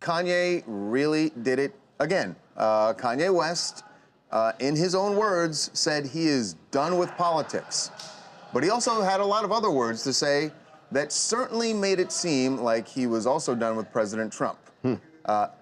Kanye really did it again. Kanye West, in his own words, said he is done with politics. But he also had a lot of other words to say that certainly made it seem like he was also done with President Trump.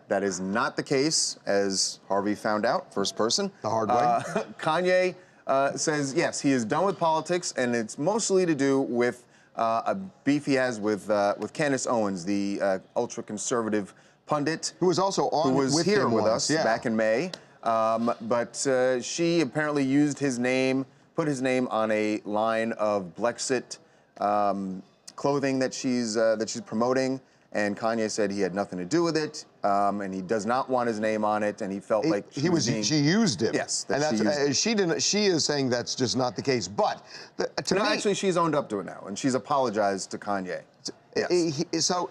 That is not the case, as Harvey found out, first person. The hard way. Kanye says, yes, he is done with politics, and it's mostly to do with a beef he has with Candace Owens, the ultra-conservative pundit. Who was also on who was with here him with once, us back in May. But she apparently used his name, put his name on a line of Blexit clothing that she's promoting, and Kanye said he had nothing to do with it, and he does not want his name on it, and he felt like she used it. Yes, and that's, she didn't. She is saying that's just not the case. But to me, actually, she's owned up to it now, and she's apologized to Kanye. Yes. So,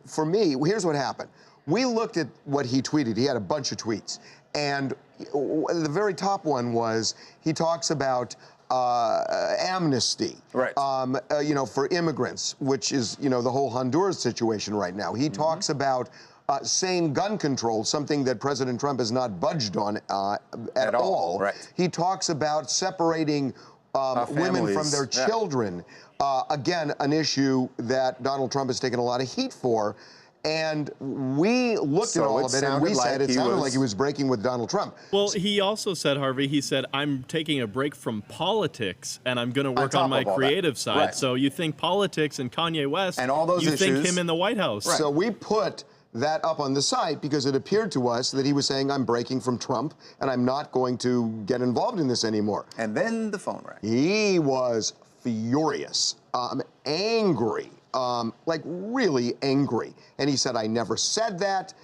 for me, here's what happened. We looked at what he tweeted. He had a bunch of tweets, and the very top one was he talks about amnesty, right? You know, for immigrants, which is, you know, the whole Honduras situation right now. He talks about sane gun control, something that President Trump has not budged on at all. Right. He talks about separating women from their children. Again, an issue that Donald Trump has taken a lot of heat for. And we looked at all of it, and we said it sounded like he was breaking with Donald Trump. Well, he also said, Harvey, he said, I'm taking a break from politics, and I'm going to work on my creative side. Right. So you think politics and Kanye West, and all those you issues, think him in the White House. Right. So we put that up on the site because it appeared to us that he was saying, I'm breaking from Trump, and I'm not going to get involved in this anymore. And then the phone rang. He was furious, angry. Like really angry. And he said, I never said that.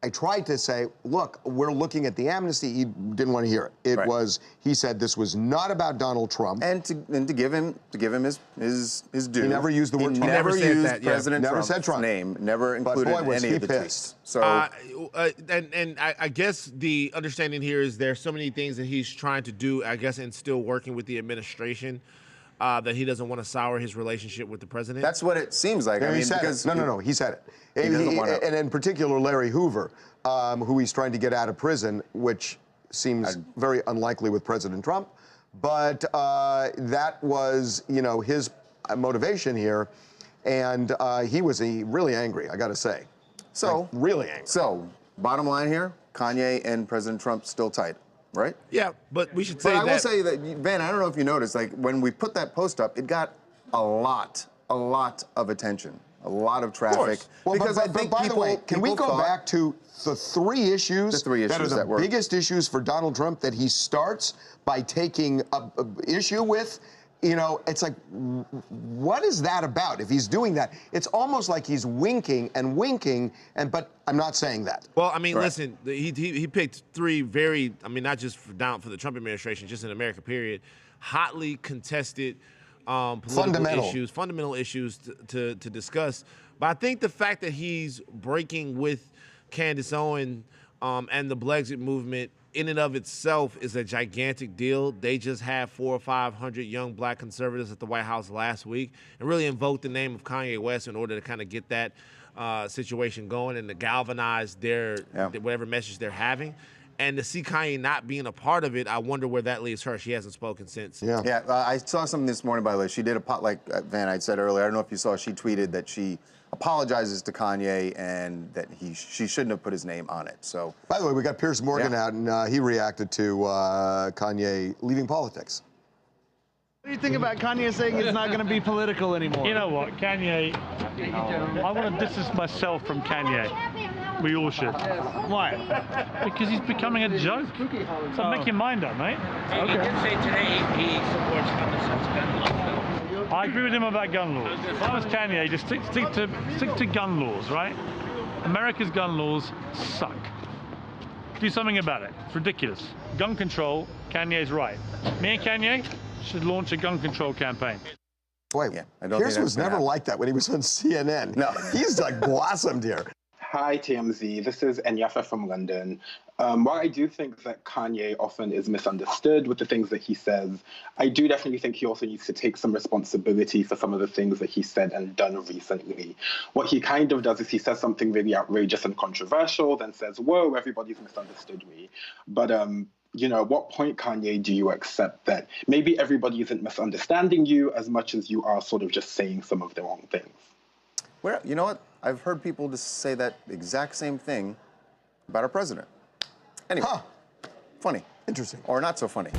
I tried to say, look, we're looking at the amnesty. He didn't want to hear it. It was, he said this was not about Donald Trump. And to give him his due. He never used the word Trump. He never used that, President never Trump's said Trump. name. Never included any of the tweets. So, and I guess the understanding here is there's so many things that he's trying to do, I guess, and still working with the administration. That he doesn't want to sour his relationship with the president? That's what it seems like. No, I mean, he said because it. No, he said it. And in particular, Larry Hoover, who he's trying to get out of prison, which seems very unlikely with President Trump. But that was, you know, his motivation here. And he was really angry, I got to say. So, like, really angry. So, bottom line here, Kanye and President Trump still tight. Right? Yeah, but we should say I will say that, Van, I don't know if you noticed, like, when we put that post up, it got a lot of attention, a lot of traffic. Well, because I think by the way, can we go back to the three issues that are the biggest issues for Donald Trump that he starts by taking a issue with? You know, it's like, what is that about? If he's doing that, it's almost like he's winking, but I'm not saying that. Well, I mean, listen, he picked three very, I mean, not just for the Trump administration, just in America, period, hotly contested fundamental issues to discuss. But I think the fact that he's breaking with Candace Owens and the Brexit movement in and of itself is a gigantic deal. They just had 400 or 500 young black conservatives at the White House last week and really invoked the name of Kanye West in order to kind of get that situation going and to galvanize their whatever message they're having. And to see Kanye not being a part of it, I wonder where that leaves her. She hasn't spoken since. Yeah, I saw something this morning, by the way. She did like Van, I said earlier, I don't know if you saw, she tweeted that she apologizes to Kanye and that she shouldn't have put his name on it. So, by the way, we got Piers Morgan out, and he reacted to Kanye leaving politics. What do you think about Kanye saying it's not going to be political anymore? You know what, Kanye, I want to distance myself from Kanye. We all should. Why? Because he's becoming a joke. So make your mind up, mate. Okay. He did say today he supports common sense gun laws. I agree with him about gun laws. If I was Kanye, just stick to gun laws, right? America's gun laws suck. Do something about it. It's ridiculous. Gun control, Kanye's right. Me and Kanye should launch a gun control campaign. Boy, Piers was never like that when he was on CNN. No. He's like blossomed here. Hi, TMZ. This is Enyafa from London. While I do think that Kanye often is misunderstood with the things that he says, I do definitely think he also needs to take some responsibility for some of the things that he said and done recently. What he kind of does is he says something really outrageous and controversial, then says, whoa, everybody's misunderstood me. But you know, at what point, Kanye, do you accept that maybe everybody isn't misunderstanding you as much as you are sort of just saying some of the wrong things? Well, you know what? I've heard people just say that exact same thing about our president. Anyway, funny. Interesting. Or not so funny.